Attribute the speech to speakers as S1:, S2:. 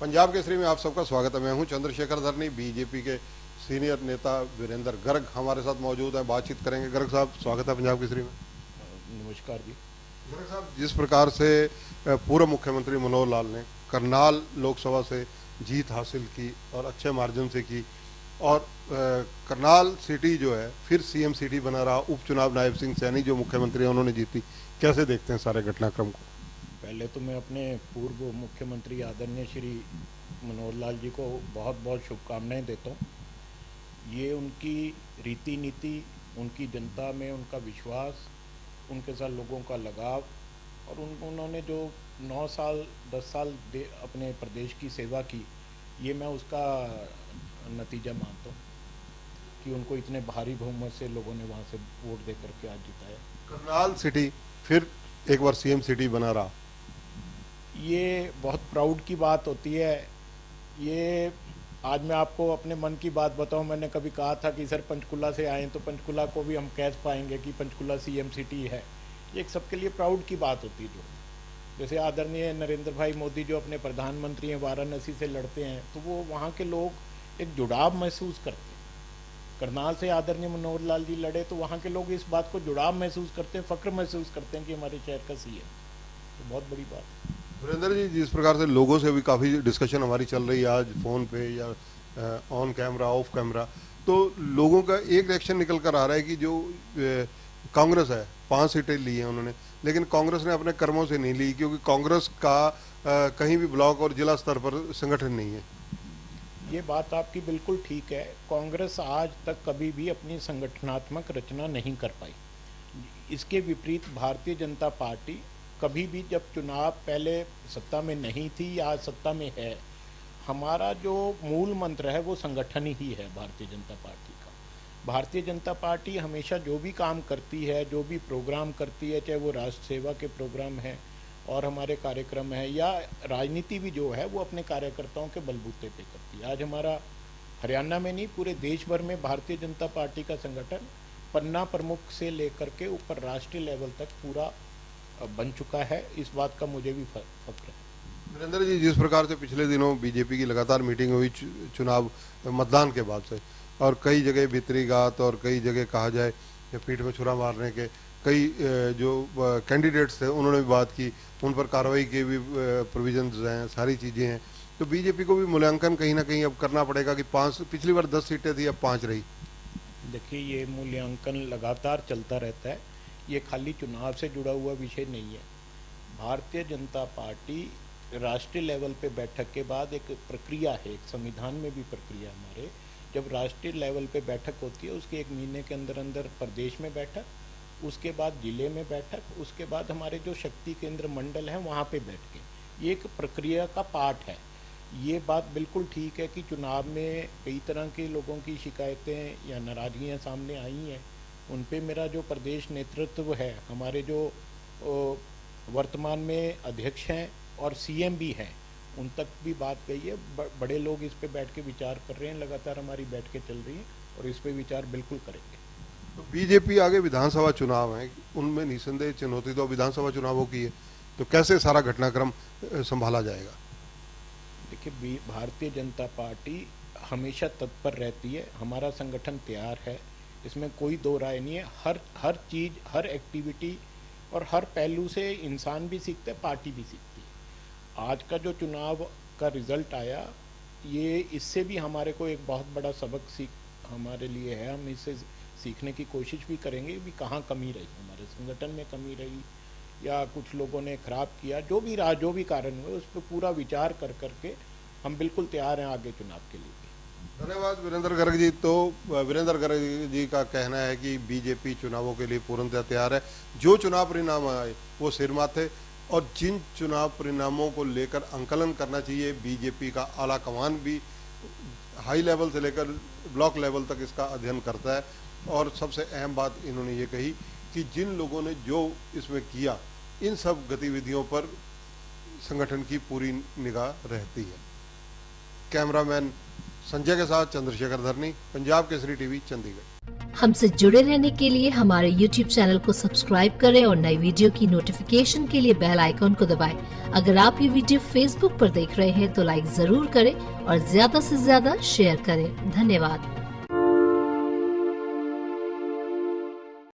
S1: पंजाब केसरी में आप सबका स्वागत है। मैं हूं चंद्रशेखर धरनी। बीजेपी के सीनियर नेता वीरेंद्र गर्ग हमारे साथ मौजूद हैं, बातचीत करेंगे। गर्ग साहब, स्वागत है पंजाब केसरी में।
S2: नमस्कार जी।
S1: गर्ग साहब, जिस प्रकार से पूर्व मुख्यमंत्री मनोहर लाल ने करनाल लोकसभा से जीत हासिल की और अच्छे मार्जिन से की, और करनाल सिटी जो है फिर सीएम सिटी बना रहा, उपचुनाव नायब सिंह सैनी जो मुख्यमंत्री हैं उन्होंने जीती, कैसे देखते हैं सारे घटनाक्रम को?
S2: पहले तो मैं अपने पूर्व मुख्यमंत्री आदरणीय श्री मनोहर लाल जी को बहुत बहुत शुभकामनाएं देता हूँ। ये उनकी रीति नीति, उनकी जनता में उनका विश्वास, उनके साथ लोगों का लगाव, और उन्होंने जो 9 साल 10 साल अपने प्रदेश की सेवा की, ये मैं उसका नतीजा मानता हूँ कि उनको इतने भारी बहुमत से लोगों ने वहाँ से वोट दे करके आज जिताया।
S1: करनाल सिटी फिर एक बार सीएम सिटी बना रहा,
S2: ये बहुत प्राउड की बात होती है। ये आज मैं आपको अपने मन की बात बताऊं, मैंने कभी कहा था कि सर पंचकुला से आए तो पंचकुला को भी हम कह पाएंगे कि पंचकुला सीएम सिटी है। ये एक सबके लिए प्राउड की बात होती है। जो जैसे आदरणीय नरेंद्र भाई मोदी जो अपने प्रधानमंत्री हैं, वाराणसी से लड़ते हैं, तो वो वहाँ के लोग एक जुड़ाव महसूस करते हैं। करनाल से आदरणीय मनोहर लाल जी लड़े तो वहाँ के लोग इस बात को जुड़ाव महसूस करते हैं, फ़ख्र महसूस करते हैं कि हमारे शहर का सीएम, तो बहुत बड़ी बात है।
S1: वीरेंद्र जी, जिस प्रकार से लोगों से भी काफ़ी डिस्कशन हमारी चल रही है आज फ़ोन पे या ऑन कैमरा ऑफ कैमरा, तो लोगों का एक रिएक्शन निकल कर आ रहा है कि जो कांग्रेस है 5 सीटें ली हैं उन्होंने, लेकिन कांग्रेस ने अपने कर्मों से नहीं ली, क्योंकि कांग्रेस का कहीं भी ब्लॉक और जिला स्तर पर संगठन नहीं है।
S2: ये बात आपकी बिल्कुल ठीक है। कांग्रेस आज तक कभी भी अपनी संगठनात्मक रचना नहीं कर पाई। इसके विपरीत भारतीय जनता पार्टी कभी भी, जब चुनाव पहले सत्ता में नहीं थी या आज सत्ता में है, हमारा जो मूल मंत्र है वो संगठन ही है भारतीय जनता पार्टी का। भारतीय जनता पार्टी हमेशा जो भी काम करती है, जो भी प्रोग्राम करती है, चाहे वो राष्ट्र सेवा के प्रोग्राम है और हमारे कार्यक्रम है, या राजनीति भी जो है वो अपने कार्यकर्ताओं के बलबूते पे करती है। आज हमारा हरियाणा में नहीं, पूरे देश भर में भारतीय जनता पार्टी का संगठन पन्ना प्रमुख से लेकर के ऊपर राष्ट्रीय लेवल तक पूरा बन चुका है। इस बात का मुझे भी फक्र है।
S1: वीरेंद्र जी, जिस प्रकार से पिछले दिनों बीजेपी की लगातार मीटिंग हुई चुनाव मतदान के बाद से, और कई जगह भीतरी गात और कई जगह कहा जाए कि पीठ में छुरा मारने के कई जो कैंडिडेट्स थे उन्होंने भी बात की, उन पर कार्रवाई के भी प्रोविजंस हैं, सारी चीज़ें हैं। तो बीजेपी को भी मूल्यांकन कहीं ना कहीं अब करना पड़ेगा कि 5, पिछली बार 10 सीटें थी, अब 5 रही।
S2: देखिए, ये मूल्यांकन लगातार चलता रहता है, ये खाली चुनाव से जुड़ा हुआ विषय नहीं है। भारतीय जनता पार्टी राष्ट्रीय लेवल पे बैठक के बाद एक प्रक्रिया है, एक संविधान में भी प्रक्रिया हमारे, जब राष्ट्रीय लेवल पे बैठक होती है उसके 1 महीने के अंदर अंदर प्रदेश में बैठक, उसके बाद जिले में बैठक, उसके बाद हमारे जो शक्ति केंद्र मंडल हैं वहाँ पे बैठ के, ये एक प्रक्रिया का पार्ट है। ये बात बिल्कुल ठीक है कि चुनाव में कई तरह के लोगों की शिकायतें या नाराज़गियाँ सामने आई हैं। उन पे मेरा जो प्रदेश नेतृत्व है, हमारे जो वर्तमान में अध्यक्ष हैं और सीएम भी हैं, उन तक भी बात गई है। बड़े लोग इस पे बैठ के विचार कर रहे हैं, लगातार हमारी बैठकें चल रही हैं और इस पे विचार बिल्कुल करेंगे।
S1: तो बीजेपी आगे विधानसभा चुनाव है, उनमें निसंदेह चुनौती तो विधानसभा चुनावों की है, तो कैसे सारा घटनाक्रम संभाला जाएगा?
S2: देखिए, भारतीय जनता पार्टी हमेशा तत्पर रहती है, हमारा संगठन तैयार है, इसमें कोई दो राय नहीं है। हर चीज़, हर एक्टिविटी और हर पहलू से इंसान भी सीखता है, पार्टी भी सीखती है। आज का जो चुनाव का रिज़ल्ट आया, ये इससे भी हमारे को एक बहुत बड़ा सबक हमारे लिए है। हम इससे सीखने की कोशिश भी करेंगे भी कहाँ कमी रही, हमारे संगठन में कमी रही या कुछ लोगों ने खराब किया, जो भी कारण हुए उस पर पूरा विचार कर करके हम बिल्कुल तैयार हैं आगे चुनाव के लिए।
S1: धन्यवाद वीरेंद्र गर्ग जी। तो वीरेंद्र गर्ग जी का कहना है कि बीजेपी चुनावों के लिए पूर्णतः तैयार है, जो चुनाव परिणाम आए वो सिर माथे, और जिन चुनाव परिणामों को लेकर आंकलन करना चाहिए, बीजेपी का आला कमान भी हाई लेवल से लेकर ब्लॉक लेवल तक इसका अध्ययन करता है। और सबसे अहम बात इन्होंने ये कही कि जिन लोगों ने जो इसमें किया, इन सब गतिविधियों पर संगठन की पूरी निगाह रहती है। कैमरामैन संजय के साथ चंद्रशेखर धरनी, पंजाब केसरी टीवी, चंडीगढ़।
S3: हमसे जुड़े रहने के लिए हमारे YouTube चैनल को सब्सक्राइब करें और नई वीडियो की नोटिफिकेशन के लिए बेल आइकॉन को दबाएं। अगर आप ये वीडियो Facebook पर देख रहे हैं तो लाइक जरूर करें और ज्यादा से ज्यादा शेयर करें। धन्यवाद।